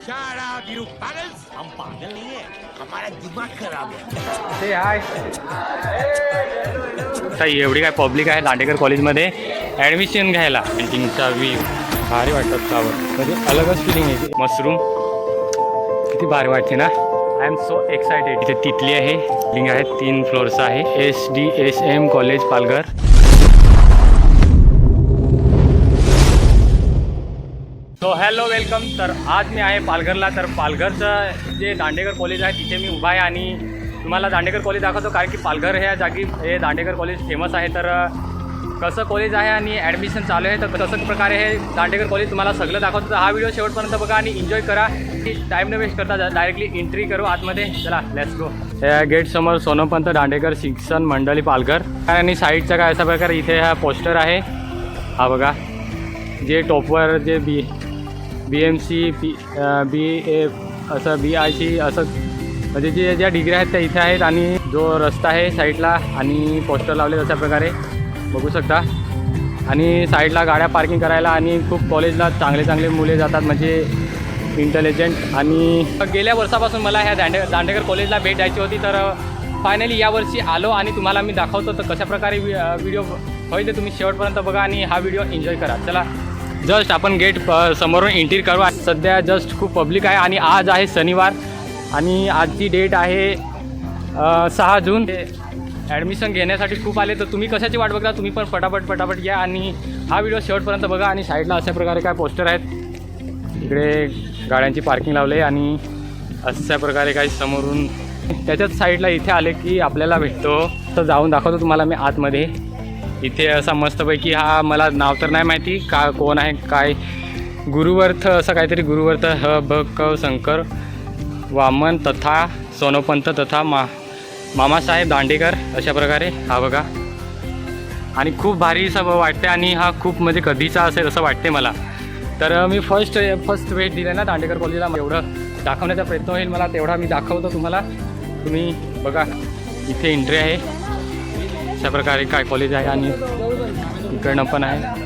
हम पागल नहीं है, हमारा दिमाग खराब है। ते हाय आता एवढी काय पब्लिक आहे दांडेकर कॉलेजमध्ये ॲडमिशन घ्यायला. पेंटिंगचा व्ह्यू भारी वाटतात फ्लावर म्हणजे अलगच फिलिंग आहे. मशरूम किती भारी वाटते ना. I am so excited. इथे तिथली आहे, बिल्डिंग आहे, 3 फ्लोअर्स आहे. SDSM college Palghar. So hello welcome. तर आज मी आहे पालघरला. तर पालघरचं जे दांडेकर कॉलेज आहे तिथे मी उभा आहे आणि तुम्हाला दांडेकर कॉलेज दाखवतो, कारण की पालघर ह्या जागी हे दांडेकर कॉलेज फेमस आहे. तर कसं कॉलेज आहे आणि ॲडमिशन चालू आहे, तर कसं प्रकारे हे दांडेकर कॉलेज तुम्हाला सगळं दाखवतो. तर हा व्हिडिओ शेवटपर्यंत बघा आणि एन्जॉय करा. टाईम न वेस्ट करता डायरेक्टली एंट्री करू आतमध्ये. चला लेट्स गो. या गेटसमोर सोनोपंत दांडेकर शिक्षण मंडळी पालघर आणि साईडचा काय असा प्रकारे इथे हा पोस्टर आहे. हा बघा, जे टॉपवर जे BMC BA असं BIC असं म्हणजे जे ज्या डिग्री आहेत त्या इथे आहेत. आणि जो रस्ता आहे साईडला आणि पोस्टर लावले अशा प्रकारे बघू शकता. आणि साईडला गाड्या पार्किंग करायला आणि खूप कॉलेजला चांगले मुले जातात, म्हणजे इंटेलिजंट. आणि गेल्या वर्षापासून मला ह्या दांडेकर कॉलेजला भेट द्यायची होती. तर फायनली यावर्षी आलो आणि तुम्हाला मी दाखवतो. तर कशा प्रकारे व्हिडिओ होईल ते तुम्ही शेवटपर्यंत बघा आणि हा व्हिडिओ एन्जॉय करा. चला जस्ट आपण गेट समोरून एंट्री करू. सध्या जस्ट खूप पब्लिक आहे आणि आज आहे शनिवार आणि आजची डेट आहे 6 जून. ॲडमिशन घेण्यासाठी खूप आले, तर तुम्ही कशाची वाट बघता, तुम्ही पण फटाफट या आणि हा व्हिडिओ शेवटपर्यंत बघा. आणि साईडला अशा प्रकारे काय पोस्टर आहेत, इकडे गाड्यांची पार्किंग लावले आणि अशा प्रकारे काही समोरून त्याच्याच साईडला इथे आले की आपल्याला भेटतो. तर जाऊन दाखवतो तुम्हाला मी आतमध्ये. इथे असा मस्तपैकी, हा मला नाव तर नाही माहिती का कोण आहे काय, गुरुवर्थ असं काहीतरी, गुरुवर्थ क शंकर वामन तथा सोनोपंत तथा मामासाहेब दांडेकर अशा प्रकारे. हा बघा, आणि खूप भारी असं वाटते आणि हा खूप म्हणजे कधीचा असेल असं वाटते मला. तर मी फर्स्ट भेट दिली ना दांडेकर कॉलेजला, एवढं दाखवण्याचा प्रयत्न होईल मला तेवढा मी दाखवतो तुम्हाला. तुम्ही बघा इथे एंट्री आहे, अशा प्रकारे काय कॉलेज आहे आणि इकडनं पण आहे.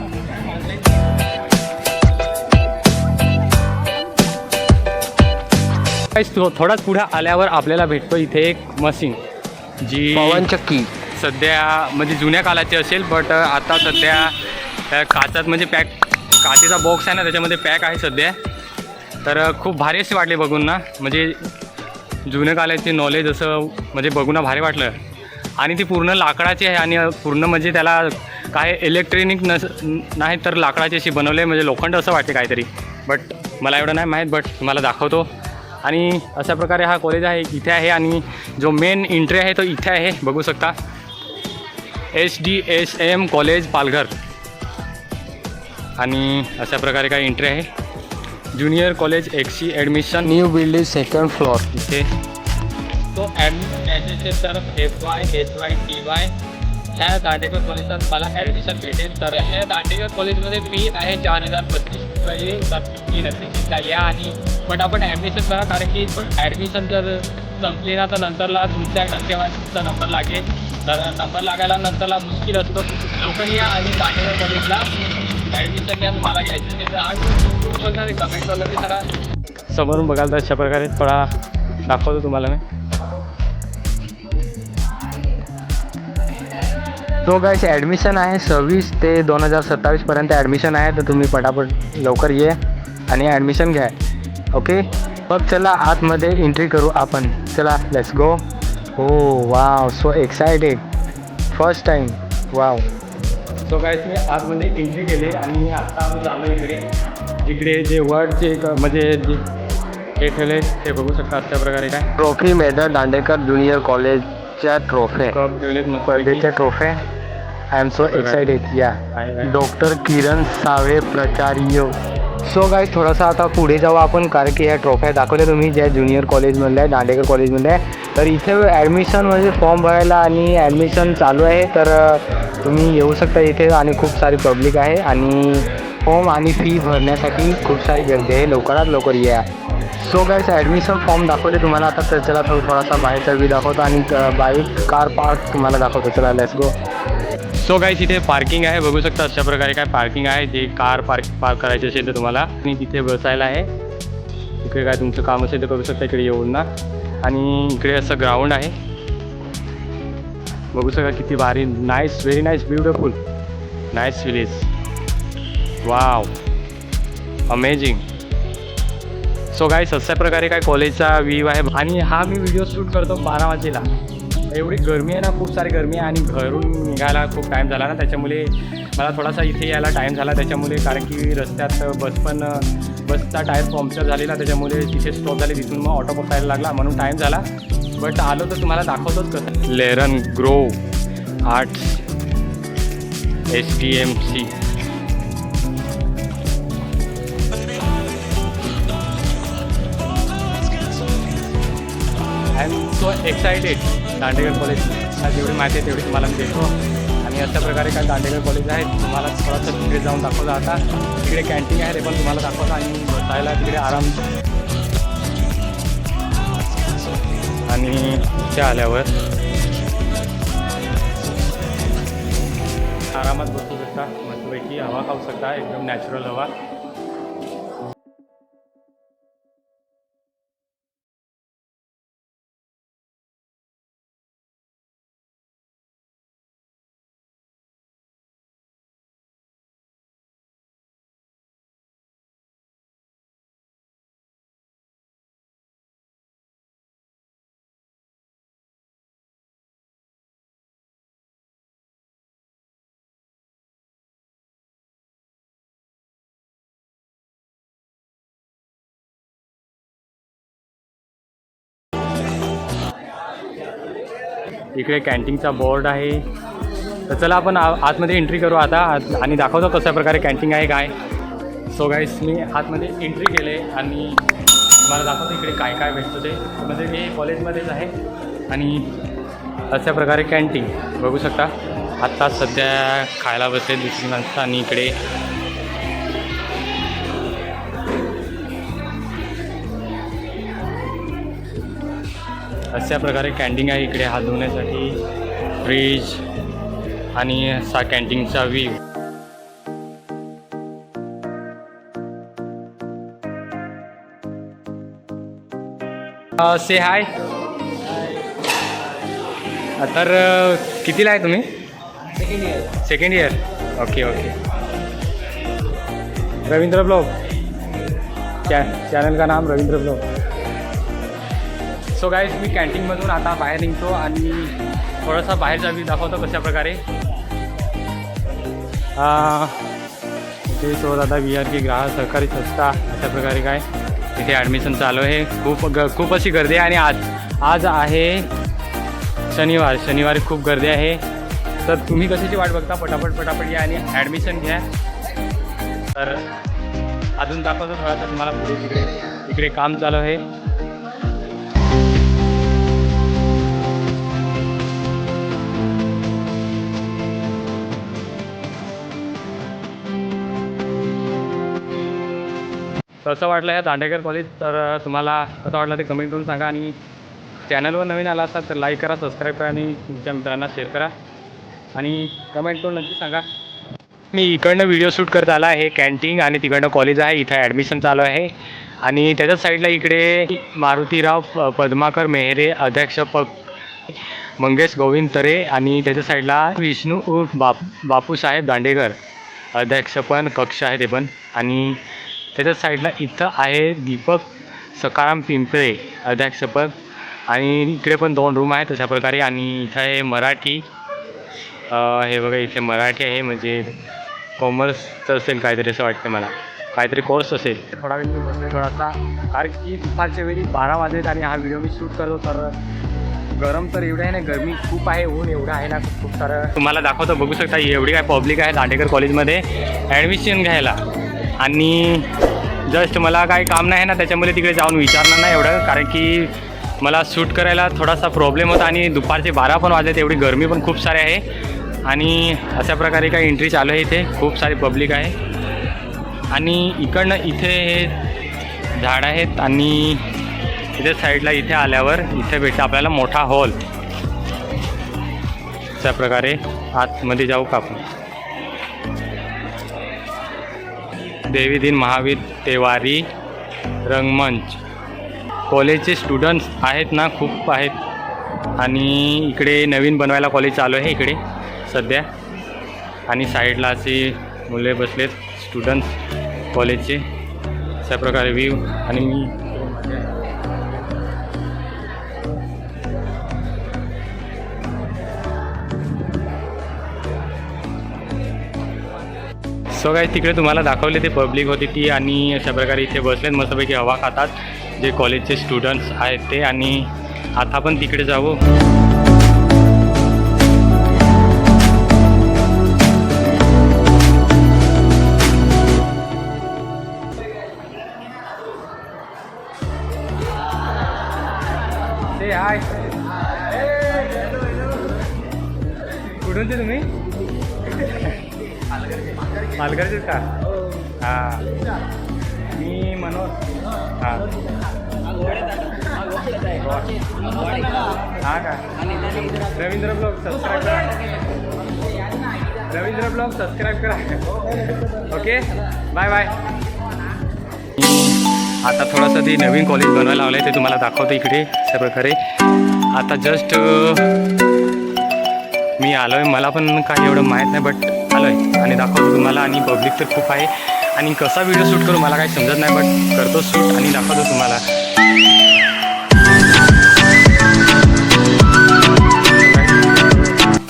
थोडाच पुढे आल्यावर आपल्याला भेटतो इथे एक मशीन, जी पवनचक्की सध्या म्हणजे जुन्या काळाची असेल, बट आता सध्या काचात म्हणजे काचेचा बॉक्स आहे ना त्याच्यामध्ये पॅक आहे सध्या. तर खूप भारी अशी वाटली बघून ना, म्हणजे जुन्या काळाचे नॉलेज असं म्हणजे बघून भारी वाटलं. आणि ती पूर्ण लाकडाची आहे आणि पूर्ण म्हणजे त्याला काय इलेक्ट्रॉनिक नाही तर लाकडाची अशी बनवले, म्हणजे लोखंड असं वाटते काहीतरी, बट मला एवढं नाही माहीत, बट तुम्हाला दाखवतो. आणि अशा प्रकारे हा कॉलेज आहे इथे आहे आणि जो मेन एंट्री आहे तो इथे आहे, बघू शकता. SDSM college Palghar. आणि अशा प्रकारे काय एंट्री आहे. Junior college XC admission new building 2nd floor. इथे तो ॲडमिशन घ्यायचे तर FY SY TY ह्या दांडेकर कॉलेजात मला ॲडमिशन भेटेल. तर ह्या दांडेकर कॉलेजमध्ये फी आहे 4025 रुपये. फी नक्की या आणि पटापट ॲडमिशन करा, कारण की ॲडमिशन जर संपली ना तर नंतरला तुमच्या टक्केवारीचा नंबर लागेल. तर नंबर लागायला नंतरला मुश्किल असतो. लवकर या आणि दांडेकर कॉलेजला ॲडमिशन घ्या. तुम्हाला घ्यायचं ते आज कमेंट वगैरे करा. समोरून बघाल तर अशा प्रकारे थोडा दाखवतो तुम्हाला मी. तो गाईस ॲडमिशन आहे 26 ते 2027 पर्यंत ॲडमिशन आहे. तर तुम्ही पटापट लवकर ये आणि ॲडमिशन घ्या. ओके, मग चला आतमध्ये एंट्री करू आपण. चला लेट्स गो. हो wow, so excited, first time, wow. So guys मी आतमध्ये एंट्री केली आणि आत्ता आम्ही चाललो इकडे जे वर्डचे म्हणजे जे हे ठेवले ते बघू शकता. अशा प्रकारे काय ट्रॉफी मेडल दांडेकर ज्युनियर कॉलेजच्या ट्रॉफी, कप ठेवलेत मग स्पर्धेच्या trophy. I am so excited. या डॉक्टर किरण सावे प्राचार्य. सो गाईस थोडासा आता पुढे जाऊ आपण, कारण की ह्या ट्रॉफ्या दाखवल्या तुम्ही ज्या ज्युनियर कॉलेजमधल्या आहे, दांडेकर कॉलेजमधल्या आहे. तर इथे ॲडमिशन म्हणजे फॉर्म भरायला आणि ॲडमिशन चालू आहे. तर तुम्ही येऊ शकता इथे आणि खूप सारी पब्लिक आहे आणि फॉर्म आणि फी भरण्यासाठी खूप सारी गर्दी आहे. लवकर या. सो गाईस ॲडमिशन फॉर्म दाखवले तुम्हाला. आता तर चला थोडासा बाहेरचा व्ह्यू दाखवतो आणि बाईक कार पार्क तुम्हाला दाखवतो. चला लेट्स गो. सो गाईस इथे पार्किंग आहे, बघू शकता. अशा प्रकारे काय पार्किंग आहे, जे कार पार्क करायची असेल तर तुम्हाला. आणि तिथे बसायला आहे इकडे काय तुमचं काम असेल तर करू शकता इकडे येऊन ना. आणि इकडे असं ग्राउंड आहे, बघू शकता किती भारी. Nice, very nice, beautiful, nice village. Wow, amazing. So guys, अशा प्रकारे काय कॉलेजचा व्ह्यू आहे. आणि हा मी व्हिडिओ शूट करतो 12 वाजेला. एवढी गरमी आहे ना, खूप सारी गरमी आहे आणि घरून निघायला खूप टाईम झाला ना, त्याच्यामुळे मला थोडासा इथे यायला टाईम झाला. त्याच्यामुळे कारण की रस्त्यात बसचा टायर पंक्चर झालेला, त्याच्यामुळे तिथे स्टॉप झाले. तिथून मग ऑटो पकडायला लागला, म्हणून टाईम झाला. बट आलो तर तुम्हाला दाखवतोच कसं. लेरन ग्रोव arts STMC. I am so excited. Dandekar college जेवढी माहिती आहे तेवढी तुम्हाला मी देतो. आणि अशा प्रकारे काय दांडेकर कॉलेज आहे, तुम्हाला थोडंसं तिकडे जाऊन दाखवलं. आता तिकडे कॅन्टीन आहे, ते पण तुम्हाला दाखवतं. आणि बसायला तिकडे आराम. आणि ते आल्यावर आरामात बसू शकता, मस्तपैकी हवा खाऊ शकता, एकदम नॅचरल हवा. इकडे कॅन्टीनचा बोर्ड आहे. तर चला आपण आतमध्ये एंट्री करू आता आणि दाखवतो कशा प्रकारे कॅन्टीन आहे काय. सो गाईस, मी आतमध्ये एंट्री केले आणि तुम्हाला दाखवतो इकडे काय काय भेटतो ते. म्हणजे हे कॉलेजमध्येच आहे. आणि अशा प्रकारे कॅन्टीन बघू शकता. आत्ता सध्या खायला बसले दुसरी माणसं. आणि इकडे अशा प्रकारे कॅन्टीन आहे. इकडे हात धुण्यासाठी फ्रीज आणि असा कॅन्टीनचा व्ह्यू. से हाय. तर कितीला आहे तुम्ही? Second year. Okay okay. Ravindra blog, channel का नाम रवींद्र ब्लॉग. सो गाईज, मी कॅन्टीनमधून आता बाहेर निघतो आणि थोडासा बाहेरचा व्ह्यू दाखवतो कशा प्रकारे. इथे तो दादा VRK ग्राहक सहकारी संस्था. अशा प्रकारे काय इथे ॲडमिशन चालू आहे. खूप अशी गर्दी आहे. आणि आज आहे शनिवारी खूप गर्दी आहे. तर तुम्ही कशाची वाट बघता, पटापट या आणि ॲडमिशन घ्या. तर अजून दाखवतो थोडासा तुम्हाला पुढे. इकडे काम चालू आहे. कसं वाटलं या दांडेकर कॉलेज. तर तुम्हाला कसं वाटलं ते कमेंट करून सांगा. आणि चॅनलवर नवीन आला असाल तर लाईक करा, सबस्क्राईब करा आणि तुमच्या मित्रांना शेअर करा. आणि कमेंट करून नक्की सांगा. मी इकडनं व्हिडिओ शूट करत आला आहे कॅन्टीन आणि तिकडनं कॉलेज आहे. इथं ॲडमिशन चालू आहे. आणि त्याच्याच साईडला इकडे मारुतीराव पद्माकर मेहरे अध्यक्षपद मंगेश गोविंद तरे. आणि त्याच्या साईडला विष्णू उर्फ बापूसाहेब दांडेकर अध्यक्षपद कक्ष आहे ते पण. आणि त्याच्याच साईडला इथं आहे दीपक सकाराम पिंपळे अध्यक्षपद. आणि इकडे पण 2 रूम आहेत तशा प्रकारे. आणि इथं आहे मराठी. हे बघा, इथे मराठी आहे. म्हणजे कॉमर्सचं असेल काहीतरी असं वाटतं मला, काहीतरी कोर्स असेल. थोडा वेळ मी बसले थोडासा, कारण की दुपारच्या वेळी 12 वाजलेत आणि हा व्हिडिओ मी शूट करतो. तर गरम तर एवढं आहे ना, गरमी खूप आहे, ऊन एवढं आहे ना, खूप सारं तुम्हाला दाखवतो. बघू शकता एवढी काय पब्लिक आहे दांडेकर कॉलेजमध्ये ॲडमिशन घ्यायला. आणि जस्ट मला काही काम नाही ना, त्याच्यामुळे तिकडे जाऊन विचारणार नाही एवढं, कारण की मला शूट करायला थोडासा प्रॉब्लेम होता. आणि दुपारचे 12 पण वाजले, तेवढी गरमी पण खूप सारी आहे. आणि अशा प्रकारे काही एंट्री चालू आहे. इथे खूप सारी पब्लिक आहे. आणि इकडनं इथे हे झाड आहेत. आणि इथे साईडला इथे आल्यावर इथे भेटतं आपल्याला मोठा हॉल. अशा प्रकारे आतमध्ये जाऊ का आपण. देवी दिन महावीर तेवारी रंगमंच. कॉलेजचे स्टुडंट्स आहेत ना, खूप आहेत. आणि इकडे नवीन बनवायला कॉलेज चालू आहे इकडे सध्या. आणि साईडला असे मुले बसलेत स्टुडंट्स कॉलेजचे. अशा प्रकारे व्ह्यू. आणि मी सो गाईज तिकडे तुम्हाला दाखवले ते पब्लिक होती ती. आणि अशा प्रकारे इथे बसलेत मस्तपैकी हवा खातात जे कॉलेजचे स्टुडंट्स आहेत ते. आणि आता पण तिकडे जाऊ. ते हाय कुठूनचे तुम्ही? पालघरचेच का? हां मी मनोज. हां हां का? रवींद्र ब्लॉग सबस्क्राईब करा. रवींद्र ब्लॉग सबस्क्राईब करा. Okay bye bye. आता थोडंसं ते नवीन कॉलेज बनवायला लावलं आहे ते तुम्हाला दाखवतो इकडे अशा प्रकारे. आता जस्ट मी आलो आहे. मला पण काही एवढं माहीत नाही बट आलो आहे आणि दाखवतो तुम्हाला. आणि पब्लिक तर खूप आहे. आणि कसा व्हिडिओ शूट करू मला काही समजत नाही बट करतो शूट आणि दाखवतो तुम्हाला.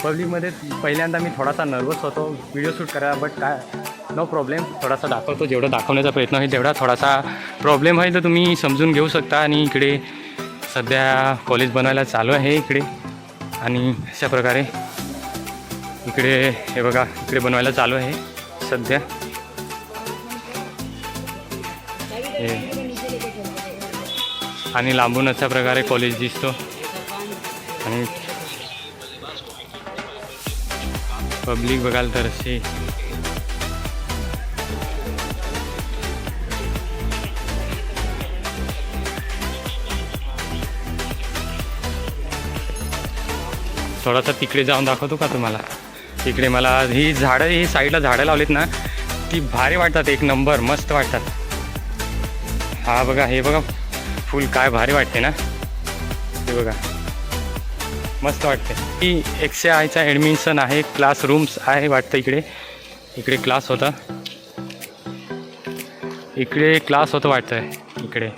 पब्लिकमध्ये पहिल्यांदा मी थोडासा नर्वस होतो व्हिडिओ शूट करायला बट काय नो प्रॉब्लेम. थोडासा दाखवतो. जेवढं दाखवण्याचा प्रयत्न होईल तेवढा. थोडासा प्रॉब्लेम आहे तर तुम्ही समजून घेऊ शकता. आणि इकडे सध्या कॉलेज बनवायला चालू आहे इकडे. आणि अशा प्रकारे इकडे हे बघा इकडे बनवायला चालू आहे सध्या. आणि लांबून अशा प्रकारे कॉलेज दिसतो. आणि पब्लिक बघाल तर असे थोडासा तिकडे जाऊन दाखवतो का तुम्हाला. तिकडे मला ही झाडं ही साईडला झाडं लावलीत ना ती भारी वाटतात. एक नंबर मस्त वाटतात. हा बघा हे बघा फुल काय भारी वाटते ना. हे बघा मस्त वाटते. ही 108चा ॲडमिशन आहे. क्लासरूम्स आहे वाटतं इकडे. इकडे क्लास होता. इकडे क्लास होतं वाटतं इकडे.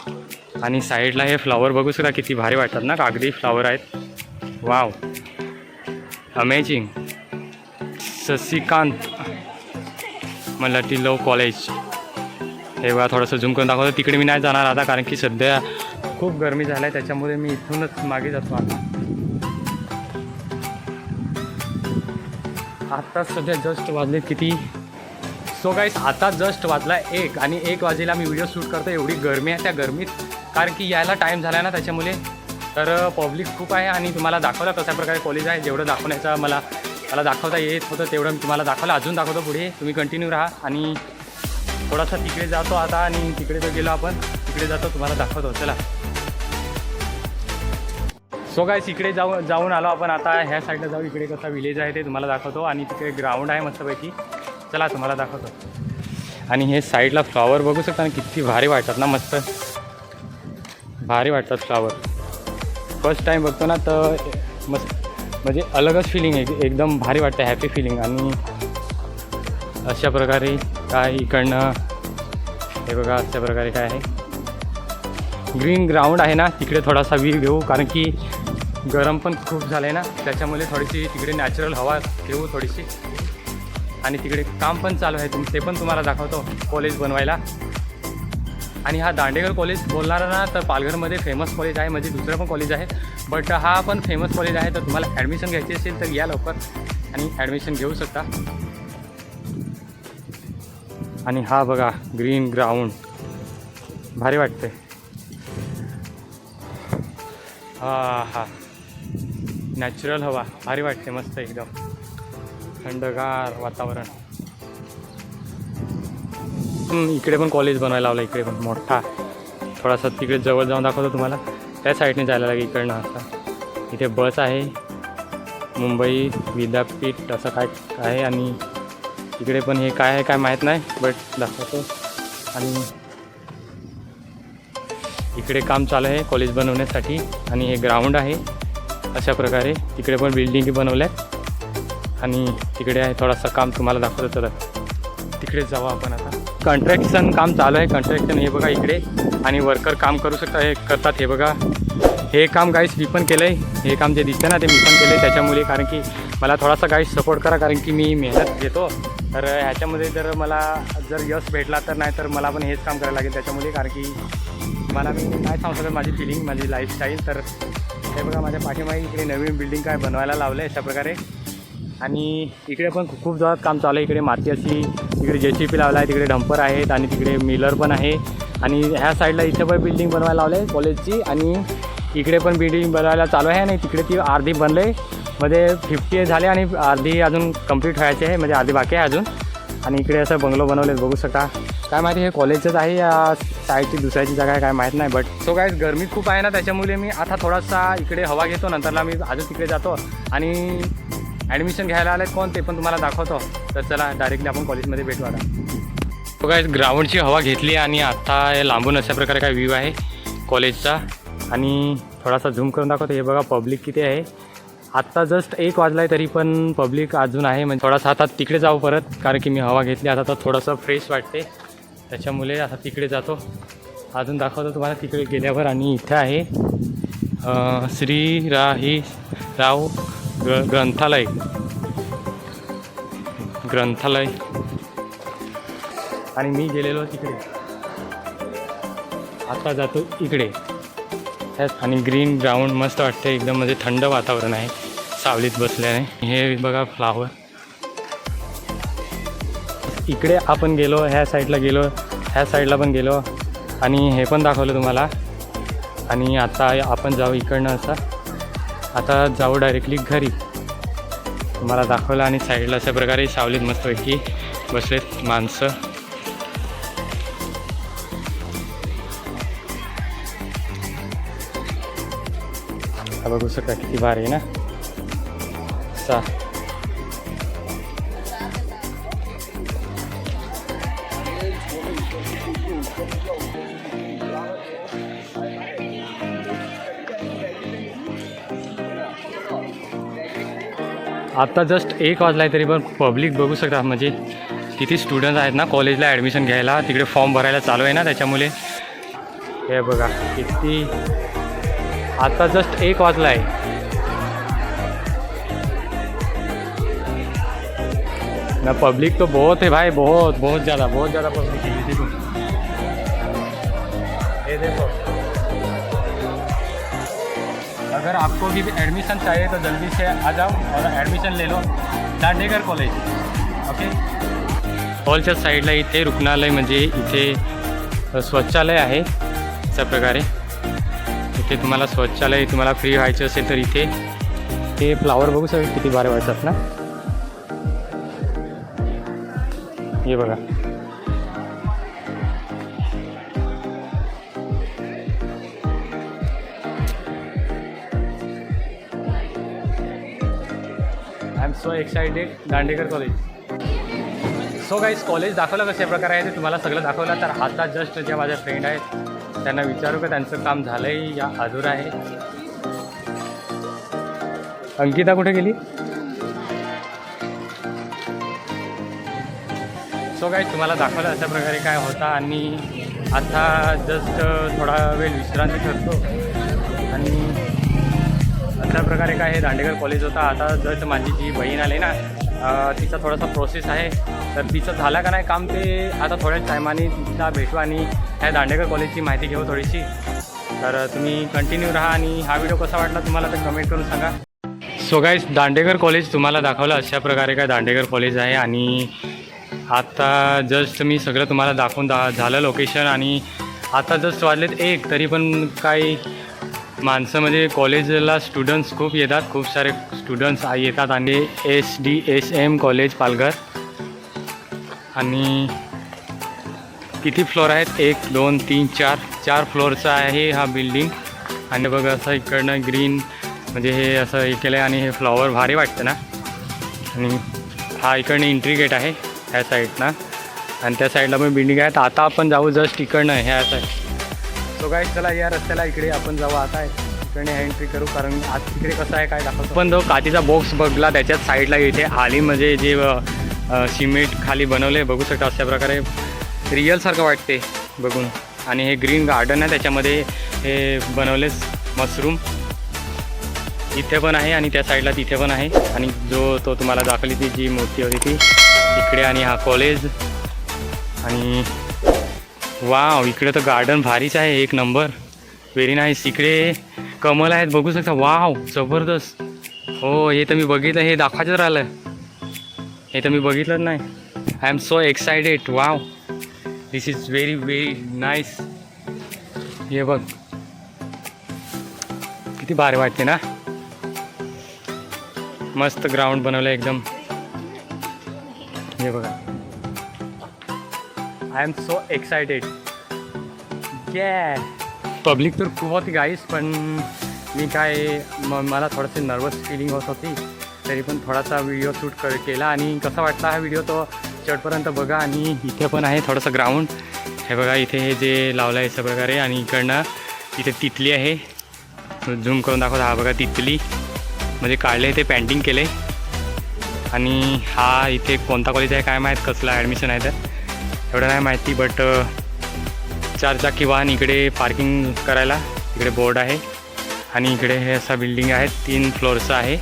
आणि साईडला हे फ्लॉवर बघू शकता किती भारी वाटतात ना. कागदी फ्लॉवर आहेत. Wow amazing. Shashikant Malhati law college. हे बघा थोडंसं झूम करून दाखवतो. तिकडे मी नाही जाणार आता कारण की सध्या खूप गरमी झाला आहे त्याच्यामुळे मी इथूनच मागे जातो आता. आता सध्या जस्ट वाजले किती. सो गाईस आता जस्ट वाजला 1 आणि 1 वाजेला मी व्हिडिओ शूट करतो. एवढी गरमी आहे त्या गरमीत कारण की यायला टाईम झाला आहे ना त्याच्यामुळे. तर पब्लिक खूप आहे. आणि तुम्हाला दाखवलं कशा प्रकारे कॉलेज आहे. जेवढं दाखवण्याचं मला दाखवता येत होतं तेवढं मी तुम्हाला दाखवलं. अजून दाखवतो पुढे. तुम्ही कंटिन्यू राहा. आणि थोडासा तिकडे जातो आता. आणि तिकडे तर गेलो आपण. तिकडे जातो तुम्हाला दाखवतो. चला. सो गाईस इकडे जाऊन आलो आपण आता. ह्या साईडला जाऊ. इकडे कसा विलेज आहे ते तुम्हाला दाखवतो. आणि तिकडे ग्राउंड आहे मस्तपैकी. चला तुम्हाला दाखवतो. आणि हे साईडला फ्लॉवर बघू शकता ना किती भारी वाटतात ना. मस्त भारी वाटतात फ्लॉवर. फर्स्ट टाईम बघतो ना तर मस्त म्हणजे अलगच फिलिंग आहे. एकदम भारी वाटतं. Happy feeling. आणि अशा प्रकारे काय इकडनं हे बघा अशा प्रकारे काय आहे. ग्रीन ग्राउंड आहे ना तिकडे थोडासा व्ह्यू घेऊ कारण की गरम पण खूप झालं आहे ना त्याच्यामुळे थोडीशी तिकडे नॅचरल हवा घेऊ थोडीशी. आणि तिकडे काम पण चालू आहे. ते पण तुम्हाला दाखवतो कॉलेज बनवायला. आणि हा दांडेकर कॉलेज बोलणार ना तर पालघरमध्ये फेमस कॉलेज आहे. म्हणजे दुसरं पण कॉलेज आहे बट हा पण फेमस कॉलेज आहे. तर तुम्हाला ॲडमिशन घ्यायची असेल तर या लवकर आणि ॲडमिशन घेऊ शकता. आणि हा बघा ग्रीन ग्राउंड भारी वाटते. हा नॅचरल हवा भारी वाटते. मस्त एकदम थंडगार वातावरण. इकडे पण कॉलेज बनवायला लावलं. इकडे पण मोठा थोडासा तिकडे जवळ जाऊन दाखवतो तुम्हाला. त्या साईडने जायला लागेल इकडनं. असं इथे बस आहे मुंबई विद्यापीठ असं काय आहे. आणि इकडे पण हे काय आहे काय माहीत नाही बट दाखवतो. आणि इकडे काम चालू आहे कॉलेज बनवण्यासाठी आणि हे ग्राउंड आहे अशा प्रकारे. तिकडे पण बिल्डिंग बनवल्यात आणि तिकडे आहे थोडासा काम तुम्हाला दाखवतो. तर तिकडे जाऊ आपण आता. कन्स्ट्रक्शन काम चालू आहे. कन्स्ट्रक्शन हे बघा इकडे आणि वर्कर काम करू शकता हे करतात. हे बघा हे काम गाईस मी पण केलं आहे. हे काम जे दिसतं ना ते मी पण केलं आहे त्याच्यामुळे, कारण की मला थोडासा गाईस सपोर्ट करा, कारण की मी मेहनत घेतो. तर ह्याच्यामध्ये जर मला जर यश भेटला तर नाही तर मला पण हेच काम करायला लागेल त्याच्यामुळे, कारण की मला मी काय सांगू शकत माझी फिलिंग माझी लाईफस्टाईल. तर हे बघा माझ्या पाठीमागे इकडे नवीन बिल्डिंग काय बनवायला लावलं आहे अशा प्रकारे. आणि इकडे पण खूप जोरात काम चालू आहे. इकडे माती अशी इकडे JCB लावला आहे, तिकडे डंपर आहेत आणि तिकडे मिलर पण आहे. आणि ह्या साईडला इथे पण बिल्डिंग बनवायला लावलं आहे कॉलेजची आणि इकडे पण बिल्डिंग बनवायला चालू आहे. आणि तिकडे ती अर्धी बनले मध्ये 50 झाले आणि अर्धी अजून कंप्लीट व्हायचे आहे, म्हणजे अर्धी बाकी आहे अजून. आणि इकडे असं बंगलो बनवले बघू शकता. काय माहिती हे कॉलेजचंच आहे या साईडची दुसऱ्याची जागा आहे काय माहीत नाही. बट सो काय गरमी खूप आहे ना त्याच्यामुळे मी आता थोडासा इकडे हवा घेतो, नंतरला मी अजून तिकडे जातो आणि ॲडमिशन घ्यायला आले कोण ते पण तुम्हाला दाखवतो. तर चला डायरेक्टली आपण कॉलेजमध्ये भेटू आता. सो काय ग्राउंडची हवा घेतली आणि आता लांबून अशा प्रकारे काय व्ह्यू आहे कॉलेजचा. आणि थोडासा झूम करून दाखवतो. हे बघा पब्लिक किती आहे. आत्ता जस्ट 1 वाजला आहे तरी पण पब्लिक अजून आहे. म्हणजे थोडासा आता तिकडे जाऊ परत, कारण की मी हवा घेतली आता तर थोडंसं फ्रेश वाटते त्याच्यामुळे आता तिकडे जातो. अजून दाखवतो तुम्हाला तिकडे गेल्यावर. आणि इथे आहे श्री राव ग्रंथालय आणि मी गेलेलो तिकडे. आता जातो इकडे आणि ग्रीन ग्राउंड मस्त वाटते एकदम, म्हणजे थंड वातावरण आहे सावलीत बसल्याने. हे बघा फ्लावर. इकडे आपण गेलो, ह्या साईडला गेलो, ह्या साईडला पण गेलो आणि हे पण दाखवलं तुम्हाला. आणि आता आपण जाऊ इकडनं असं. आता जाऊ डायरेक्टली घरी. तुम्हाला दाखवलं आणि साईडला अशा प्रकारे सावलीत मस्तपैकी बसलेत माणसं. बघू शकता किती भारी आहे ना. आता जस्ट 1 वाजला आहे तरी पण पब्लिक बघू शकता, म्हणजे किती स्टुडंट्स आहेत ना कॉलेजला ॲडमिशन घ्यायला. तिकडे फॉर्म भरायला चालू आहे ना त्याच्यामुळे. हे बघा किती. आता जस्ट 1 वाजला आहे. ना पब्लिक तो बहुत है भाई, बहुत ज़्यादा पब्लिक है. ये देखो अगर आपको भी एडमिशन चाहिए तो जल्दी से आ जाओ और एडमिशन ले लो दांडेकर कॉलेज. ओके. हॉलच्या साईडला इथे रुग्णालय, म्हणजे इथे शौचालय आहे अशा प्रकारे. इथे तुम्हाला शौचालय तुम्हाला फ्री व्हायचे असेल तर इथे हे फ्लावर बघू शकता किती भारी वाटतात ना. हे बघा I am so excited. Dandekar college. So guys college दाखवलं कशा प्रकारे आहे ते तुम्हाला सगळं दाखवलं. तर आता जस्ट ज्या माझ्या फ्रेंड आहेत त्यांना विचारू का त्यांचं काम झालं आहे या अधुरं आहे. अंकिता कुठे गेली. सो गाईज तुम्हाला दाखवलं अशा प्रकारे काय होता. आणि आता जस्ट थोडा वेळ विश्रांती करतो. आणि अशा प्रकारे काय हे दांडेकर कॉलेज होता. आता जस्ट माझी जी बहीण आली ना तिचा थोडासा प्रोसेस आहे, तर तिचं झालं का नाही काम ते आता थोड्या टायमाने तिला भेटू आणि ह्या दांडेकर कॉलेजची माहिती घेऊ थोडीशी. तर तुम्ही कंटिन्यू राहा आणि हा व्हिडिओ कसा वाटला तुम्हाला तर कमेंट करून सांगा. सो गाईज दांडेकर कॉलेज तुम्हाला दाखवलं अशा प्रकारे काय दांडेकर कॉलेज आहे. आणि आता जस्ट मी सगळं तुम्हाला दाखवून झालं लोकेशन. आणि आता जस्ट वाजलेत 1 तरी पण काही माणसं म्हणजे कॉलेजला स्टुडंट्स खूप येतात, खूप सारे स्टुडंट्स येतात. आणि SDSM कॉलेज पालघर. आणि किती फ्लोअर आहेत 1 2 3 4 फ्लोअरचा आहे हा बिल्डिंग. आणि बघा असं इकडनं ग्रीन म्हणजे हे असं हे केलं आहे आणि हे फ्लॉवर भारी वाटतं ना. आणि हा इकडनं एंट्री गेट आहे ह्या साईडनं आणि त्या साईडला पण बिल्डिंग आहेत. आता आपण जाऊ जस्ट इकडनं ह्या साईड. सो सो गाईस चला या रस्त्याला इकडे आपण जाऊ आता इकडे एंट्री करू, कारण आज तिकडे कसं आहे काय दाखवतो. पण तो काचेचा बॉक्स बघला त्याच्याच साईडला इथे आली म्हणजे जे सिमेंट खाली बनवले बघू शकता अशा प्रकारे रिअलसारखं वाटते बघून. आणि हे ग्रीन गार्डन आहे त्याच्यामध्ये हे बनवलेच मशरूम इथे पण आहे आणि त्या साईडला तिथे पण आहे. आणि जो तो तुम्हाला दाखवली ती जी मूर्ती होती ती इकडे. आणि हा कॉलेज आणि वाव इकडे तर गार्डन भारीच आहे एक नंबर व्हेरी नाईस. इकडे कमल आहेत बघू शकता वाव जबरदस्त. हो हे तर मी बघितलं, हे दाखवायचं राहिलं, हे तर मी बघितलंच नाही. I am so excited wow this is very very nice. हे बघ किती भारी वाटते ना, मस्त ग्राउंड बनवलं एकदम. हे बघा I am so excited. Public तर खूप होती गाईस, पण मी काय मला थोडंसं नर्वस फिलिंग होत होती, तरी पण थोडासा व्हिडिओ शूट केला. आणि कसा वाटला हा व्हिडिओ तो शेवटपर्यंत बघा. आणि इथे पण आहे थोडंसं ग्राउंड, हे बघा इथे हे जे लावलं आहे अशा प्रकारे. आणि इकडनं इथे तितली आहे, झूम करून दाखवतो. हा बघा तितली म्हणजे काढले ते पेंटिंग केले. आणि हा इथे कोणता कॉलेज आहे काय माहीत, कसला ॲडमिशन आहे तर एवढं नाही माहिती. बट 4 चाकी वाहन इकडे पार्किंग करायला इकडे बोर्ड आहे. आणि इकडे हे असा बिल्डिंग आहे 3 फ्लोअरचं आहे.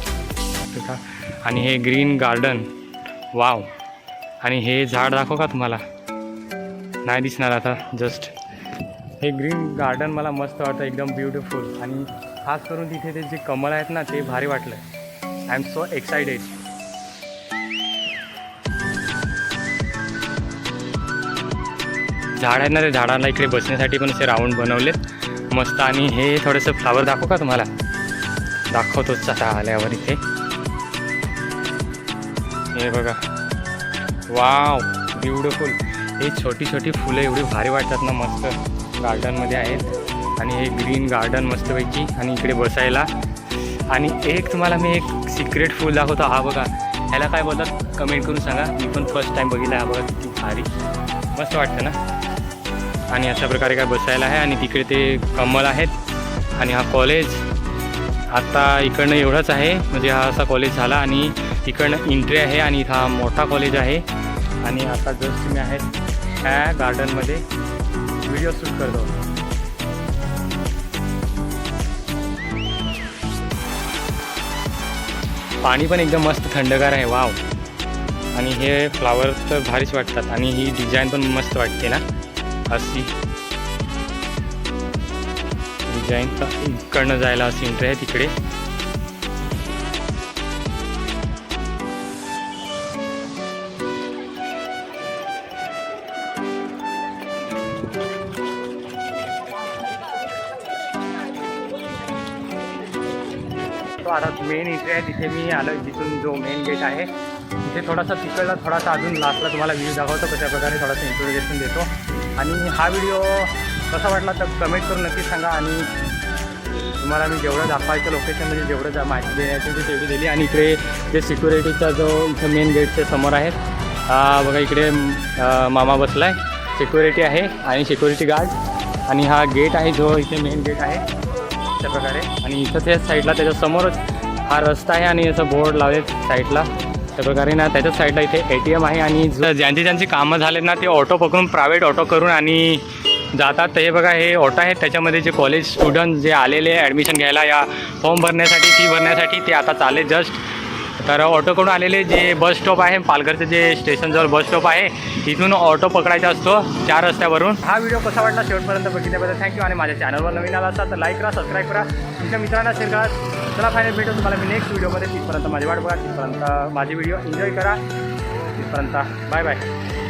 आणि हे ग्रीन गार्डन वाव. आणि हे झाड दाखव का तुम्हाला, नाही दिसणार आता जस्ट. हे ग्रीन गार्डन मला मस्त वाटतं एकदम ब्युटिफुल. आणि खास करून तिथे ते जे कमल आहेत ना ते भारी वाटलं. I am so excited. झाड आहेत ना ते झाडांना इकडे बसण्यासाठी पण असे राऊंड बनवलेत मस्त. आणि हे थोडंसं फ्लावर दाखवू का तुम्हाला, दाखवतोच आता आल्यावर. इथे हे बघा वाव ब्युटिफुल. हे छोटी छोटी फुलं एवढी भारी वाटतात ना, मस्त गार्डनमध्ये आहेत. आणि हे ग्रीन गार्डन मस्तपैकी. आणि इकडे बसायला. आणि एक तुम्हाला मी एक सिक्रेट फूल दाखवतो. हा बघा ह्याला काय बोलतात कमेंट करून सांगा, मी पण फर्स्ट टाईम बघितला. हा बघा किती भारी मस्त वाटतं ना. आणि अशा प्रकारे काय बसायला आहे. आणि तिकडे ते कमल आहेत. आणि हा कॉलेज आता इकडनं एवढंच आहे म्हणजे हा असा कॉलेज झाला. आणि इकडनं एंट्री आहे आणि हा मोठा कॉलेज आहे. आणि आता जस्ट मी आहे ह्या गार्डनमध्ये व्हिडिओ शूट करतो. पाणी पण एकदम मस्त थंडगार आहे वाव. आणि हे फ्लावर तर भारीच वाटतात. आणि ही डिझाईन पण मस्त वाटते ना अशी डिझाईन. इकडनं जायला अशी एंट्री आहे तिकडे. तो आता मेन एंट्री आहे तिथे मी आलो. जिथून जो मेन गेट आहे तिथे थोडासा तिकडला थोडासा अजून लास्टला तुम्हाला व्ह्यू दाखवतो कशा प्रकारे थोडासा इंट्रोडक्शन देतो. आणि हा व्हिडिओ कसा वाटला तर कमेंट करून नक्कीच सांगा. आणि तुम्हाला मी जेवढं दाखवायचं लोकेशन म्हणजे जेवढं माहिती देण्याची ती तेवढी दिली. आणि इकडे जे सिक्युरिटीचा जो इथं मेन गेटच्या समोर आहेत बघा इकडे मामा बसला आहे, सिक्युरिटी आहे आणि सिक्युरिटी गार्ड. आणि हा गेट आहे जो इथे मेन गेट आहे अशा प्रकारे. आणि इथं त्या साईडला त्याच्यासमोरच हा रस्ता आहे आणि असं बोर्ड लावले साईडला त्या प्रकारे ना. त्याच्याच साईडला इथे ATM आहे. आणि ज्यांची कामं झालेत ना ते ऑटो पकडून प्रायव्हेट ऑटो करून आणि जातात. तर हे बघा हे ऑटो आहेत त्याच्यामध्ये जे कॉलेज स्टुडंट जे आलेले ॲडमिशन घ्यायला या फॉर्म भरण्यासाठी फी भरण्यासाठी ते आता चालले जस्ट. तर ऑटोकडून आलेले जे बस स्टॉप आहे पालघरचं जे स्टेशनजवळ बस स्टॉप आहे तिथून ऑटो पकडायचा असतो 4 रस्त्यावरून. हा व्हिडिओ कसा वाटला शेवटपर्यंत बघितल्याबद्दल थँक्यू. आणि माझ्या चॅनलवर नवीन आला असाल तर लाईक करा, सबस्क्राईब करा, तुमच्या मित्रांना शेअर करा. चला फायनल भेटू तुम्हाला मी नेक्स्ट व्हिडिओमध्ये. तिथपर्यंत माझी वाट बघा, तिथपर्यंत माझी व्हिडिओ एन्जॉय करा. तिथपर्यंत बाय बाय.